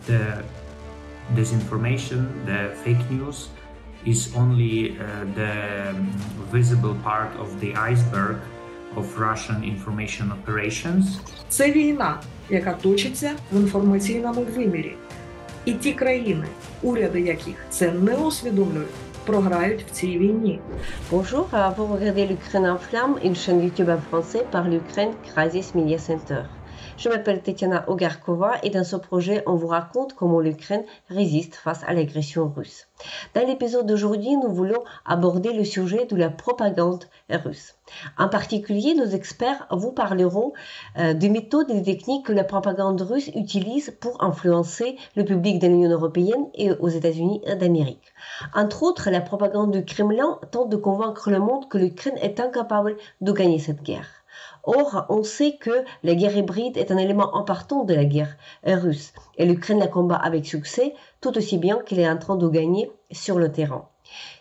the disinformation, the fake news, is only the visible part of the iceberg of Russian information operations. Це війна, яка точиться в інформаційному вимірі. І ті країни, уряди яких це не усвідомлюють, програють в цій війні. Bonjour, vous regardez l'Ukraine en flammes, une chaîne YouTube en français par l'Ukraine Regardez Center. Je m'appelle Valentyna Bykova et dans ce projet, on vous raconte comment l'Ukraine résiste face à l'agression russe. Dans l'épisode d'aujourd'hui, nous voulons aborder le sujet de la propagande russe. En particulier, nos experts vous parleront des méthodes et des techniques que la propagande russe utilise pour influencer le public de l'Union européenne et aux États-Unis d'Amérique. Entre autres, la propagande du Kremlin tente de convaincre le monde que l'Ukraine est incapable de gagner cette guerre. Or, on sait que la guerre hybride est un élément important de la guerre russe et l'Ukraine la combat avec succès, tout aussi bien qu'elle est en train de gagner sur le terrain.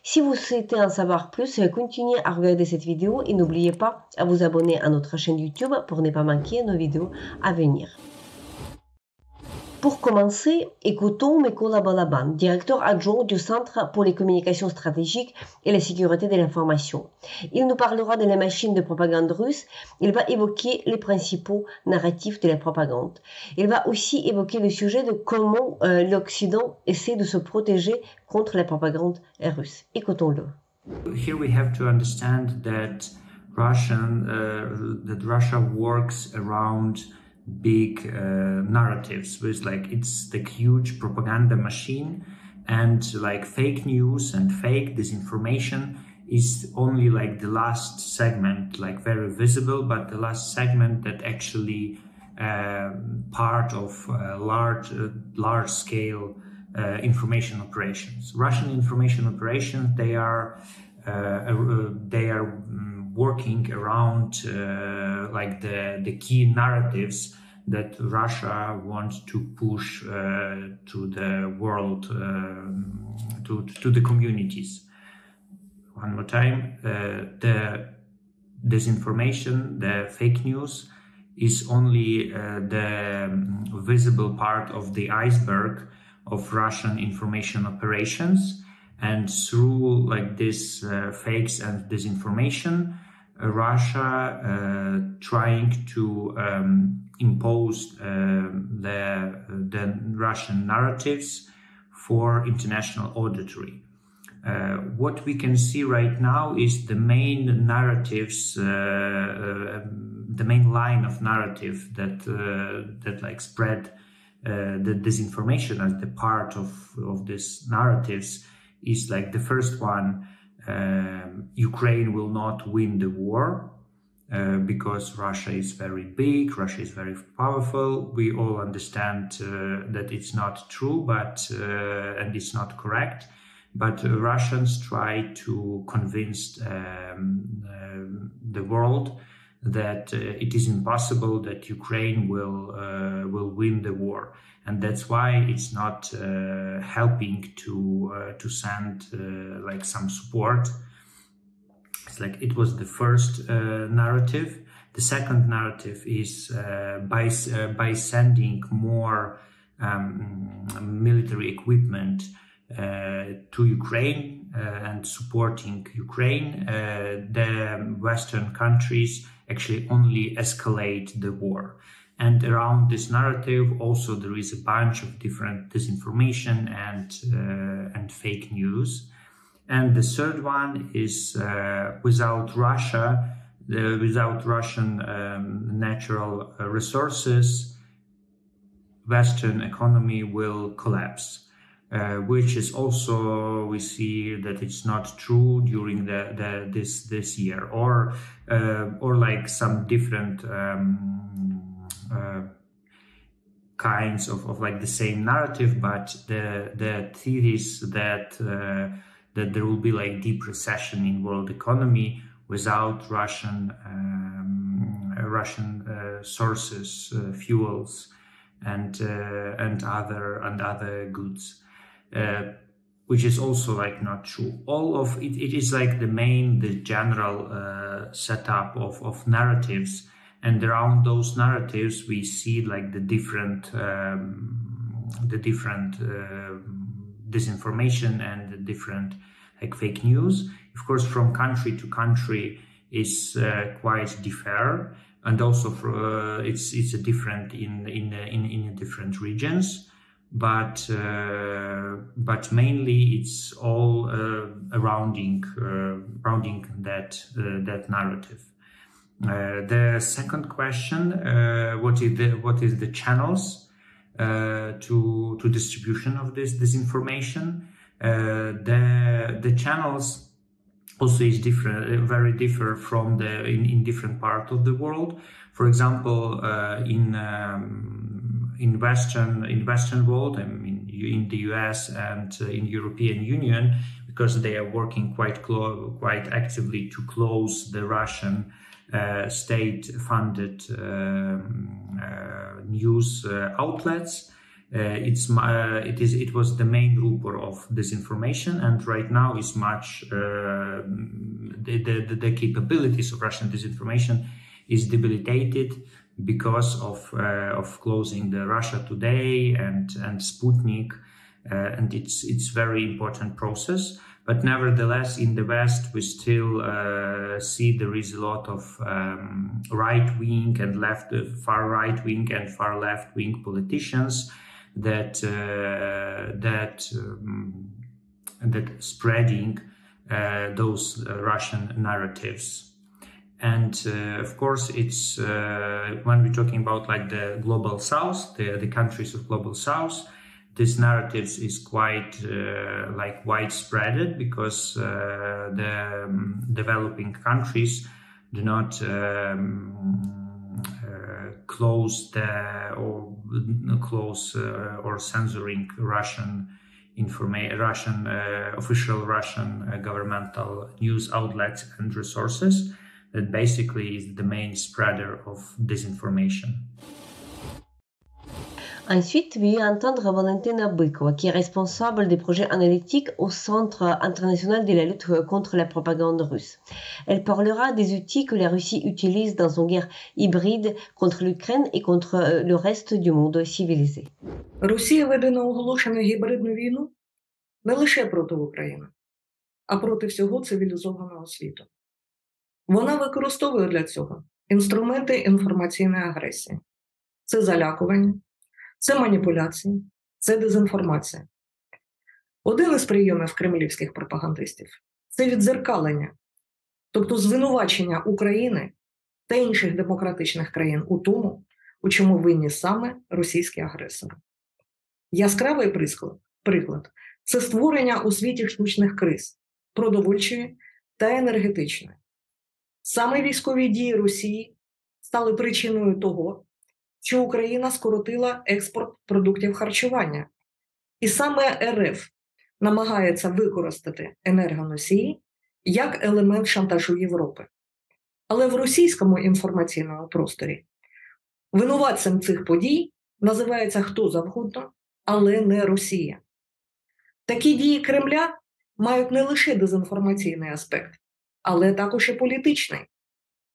Si vous souhaitez en savoir plus, continuez à regarder cette vidéo et n'oubliez pas à vous abonner à notre chaîne YouTube pour ne pas manquer nos vidéos à venir. Pour commencer, écoutons Mykola Balaban, directeur adjoint du Centre pour les communications stratégiques et la sécurité de l'information. Il nous parlera de la machine de propagande russe. Il va évoquer les principaux narratifs de la propagande. Il va aussi évoquer le sujet de comment l'Occident essaie de se protéger contre la propagande russe. Écoutons-le. Here we have to understand that Russia works around big narratives with it's the huge propaganda machine, and like fake news and fake disinformation is only the last segment, very visible, but the last segment that actually part of large scale information operations. Russian information operations, they are working around the key narratives that Russia wants to push to the world, to the communities. One more time, the disinformation, the fake news, is only the visible part of the iceberg of Russian information operations. And through this fakes and disinformation, Russia trying to impose the Russian narratives for international auditory. What we can see right now is the main narratives, the main line of narrative that spread the disinformation as the part of these narratives is the first one. Ukraine will not win the war because Russia is very big, Russia is very powerful. We all understand that it's not true, and it's not correct. But Russians try to convince the world that it is impossible that Ukraine will win the war, and that's why it's not helping to send some support. It's it was the first narrative. The second narrative is by sending more military equipment to Ukraine and supporting Ukraine, the Western countries actually only escalate the war. And around this narrative also there is a bunch of different disinformation and fake news. And the third one is without Russia, without Russian natural resources, Western economy will collapse. Which is also, we see that it's not true during this year, or some different kinds of the same narrative, but the theories that there will be deep recession in world economy without Russian sources, fuels, and other goods. Which is also not true. All of it is the general setup of narratives, and around those narratives we see the different different disinformation and the different fake news. Of course, from country to country is quite differ, and also it's different in different regions. But mainly it's all surrounding that narrative. The second question: what is the channels to distribution of this disinformation? The channels also is different, very differ from in different parts of the world. For example, in Western world, I mean, in the US and in European Union, because they are working quite actively to close the Russian state-funded news outlets. It was the main group of disinformation, and right now is much the capabilities of Russian disinformation is debilitated because of closing the Russia Today and Sputnik, and it's very important process. But nevertheless, in the West, we still see there is a lot of right-wing and far right-wing and far left-wing politicians that spreading those Russian narratives. And of course, it's when we're talking about like the global South, the countries of global South, this narratives is quite like widespread, because the developing countries do not close or censoring Russian official Russian governmental news outlets and resources. That basically is the main spreader of disinformation. Ensuite, vous allez entendre Valentyna Bykova, qui est responsable des projets analytiques au Centre international de la lutte contre la propagande russe. Elle parlera des outils que la Russie utilise dans son guerre hybride contre l'Ukraine et contre le reste du monde civilisé. Росія веде неоголошену гібридну війну не лише проти України, а проти всього цивілізованого світу. Вона використовує для цього інструменти інформаційної агресії. Це залякування, це маніпуляції, це дезінформація. Один із прийомів кремлівських пропагандистів – це віддзеркалення, тобто звинувачення України та інших демократичних країн у тому, у чому винні саме російські агресори. Яскравий приклад – це створення у світі штучних криз – продовольчої та енергетичної. Саме військові дії Росії стали причиною того, що Україна скоротила експорт продуктів харчування. І саме РФ намагається використати енергоносії як елемент шантажу Європи. Але в російському інформаційному просторі винуватцем цих подій називається хто завгодно, але не Росія. Такі дії Кремля мають не лише дезінформаційний аспект, але також і політичний.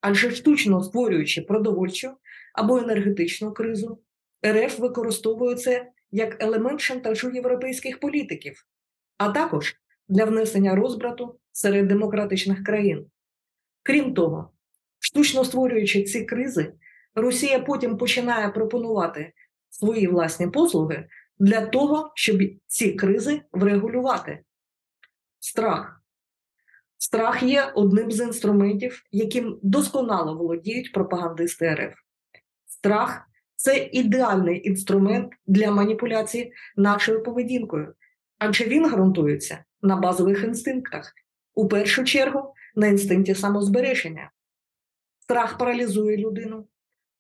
Адже штучно створюючи продовольчу або енергетичну кризу, РФ використовує це як елемент шантажу європейських політиків, а також для внесення розбрату серед демократичних країн. Крім того, штучно створюючи ці кризи, Росія потім починає пропонувати свої власні послуги для того, щоб ці кризи врегулювати. Страх. Страх є одним з інструментів, яким досконало володіють пропагандисти РФ. Страх – це ідеальний інструмент для маніпуляції нашою поведінкою, адже він ґрунтується на базових інстинктах, у першу чергу на інстинкті самозбереження. Страх паралізує людину,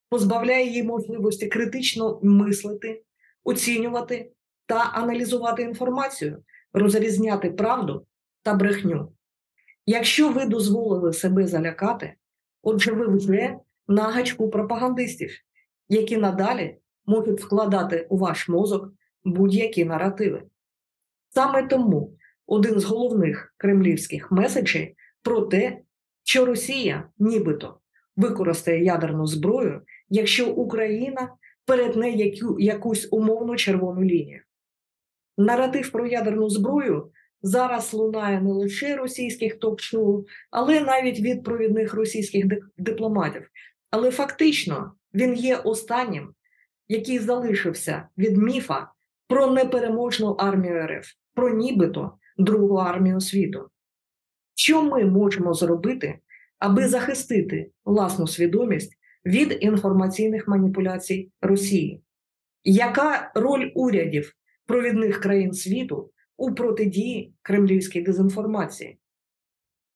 позбавляє її можливості критично мислити, оцінювати та аналізувати інформацію, розрізняти правду та брехню. Якщо ви дозволили себе залякати, отже ви вже на гачку пропагандистів, які надалі можуть вкладати у ваш мозок будь-які наративи. Саме тому один з головних кремлівських меседжів про те, що Росія нібито використає ядерну зброю, якщо Україна перетне якусь умовну червону лінію. Наратив про ядерну зброю зараз лунає не лише російських ток-шоу, але навіть від провідних російських дипломатів. Але фактично він є останнім, який залишився від міфа про непереможну армію РФ, про нібито Другу армію світу. Що ми можемо зробити, аби захистити власну свідомість від інформаційних маніпуляцій Росії? Яка роль урядів провідних країн світу у протидії кремлівській дезінформації?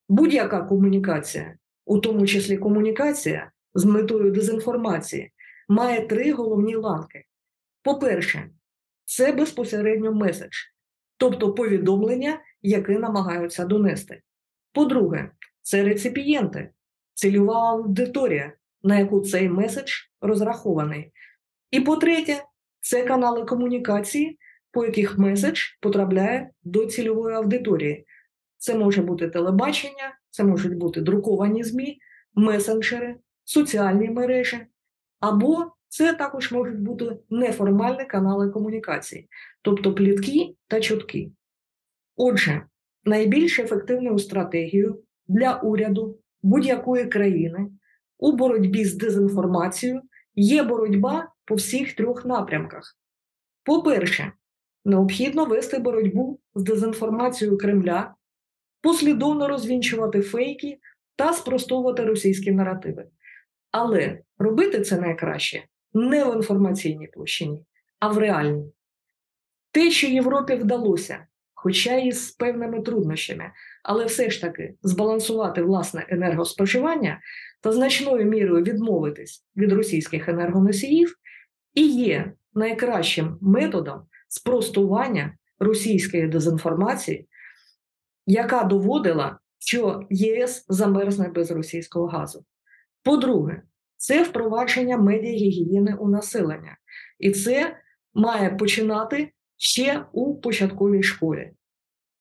Будь-яка комунікація, у тому числі комунікація з метою дезінформації, має 3 головні ланки. По-перше, це безпосередньо меседж, тобто повідомлення, яке намагаються донести. По-друге, це реципієнти, цільова аудиторія, на яку цей меседж розрахований. І по-третє, це канали комунікації, по яких меседж потрапляє до цільової аудиторії. Це може бути телебачення, це можуть бути друковані ЗМІ, месенджери, соціальні мережі, або це також можуть бути неформальні канали комунікації, тобто плітки та чутки. Отже, найбільш ефективною стратегією для уряду будь-якої країни у боротьбі з дезінформацією є боротьба по всіх 3 напрямках. По-перше, необхідно вести боротьбу з дезінформацією Кремля, послідовно розвінчувати фейки та спростовувати російські наративи. Але робити це найкраще не в інформаційній площині, а в реальній. Те, що Європі вдалося, хоча і з певними труднощами, але все ж таки збалансувати власне енергоспоживання та значною мірою відмовитись від російських енергоносіїв, і є найкращим методом спростування російської дезінформації, яка доводила, що ЄС замерзне без російського газу. По-друге, це впровадження медіагігієни у населення. І це має починати ще у початковій школі.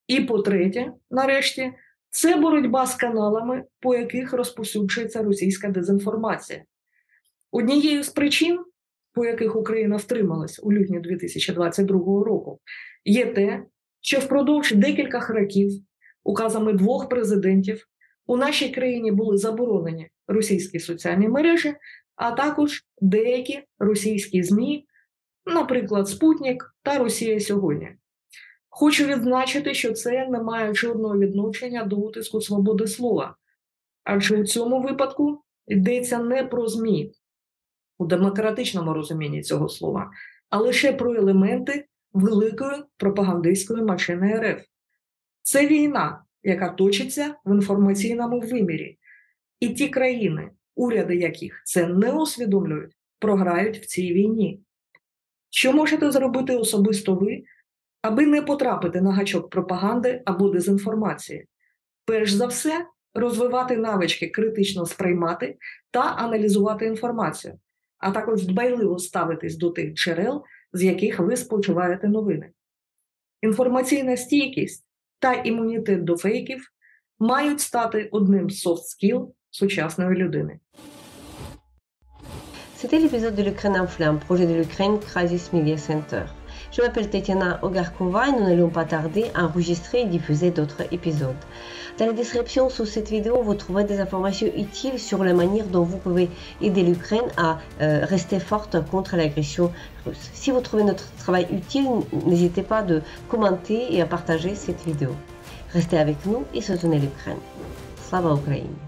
І по-третє, нарешті, це боротьба з каналами, по яких розповсюджується російська дезінформація. Однією з причин, по яких Україна втрималась у лютні 2022 року, є те, що впродовж декількох років указами 2 президентів у нашій країні були заборонені російські соціальні мережі, а також деякі російські ЗМІ, наприклад, «Спутник» та «Росія сьогодні». Хочу відзначити, що це не має жодного відношення до утиску свободи слова, адже у цьому випадку йдеться не про ЗМІ у демократичному розумінні цього слова, а лише про елементи великої пропагандистської машини РФ. Це війна, яка точиться в інформаційному вимірі. І ті країни, уряди яких це не усвідомлюють, програють в цій війні. Що можете зробити особисто ви, аби не потрапити на гачок пропаганди або дезінформації? Перш за все, розвивати навички критично сприймати та аналізувати інформацію, а також дбайливо ставитись до тих джерел, з яких ви споживаєте новини. Інформаційна стійкість та імунітет до фейків мають стати одним з софт-скіл сучасної людини. C'était l'épisode de l'Ukraine en flammes, projet de l'Ukraine, Crisis Media Center. Je m'appelle Tatyana Ogarkova et nous n'allons pas tarder à enregistrer et diffuser d'autres épisodes. Dans la description sous cette vidéo, vous trouverez des informations utiles sur la manière dont vous pouvez aider l'Ukraine à rester forte contre l'agression russe. Si vous trouvez notre travail utile, n'hésitez pas à commenter et à partager cette vidéo. Restez avec nous et soutenez l'Ukraine. Slava Ukraine!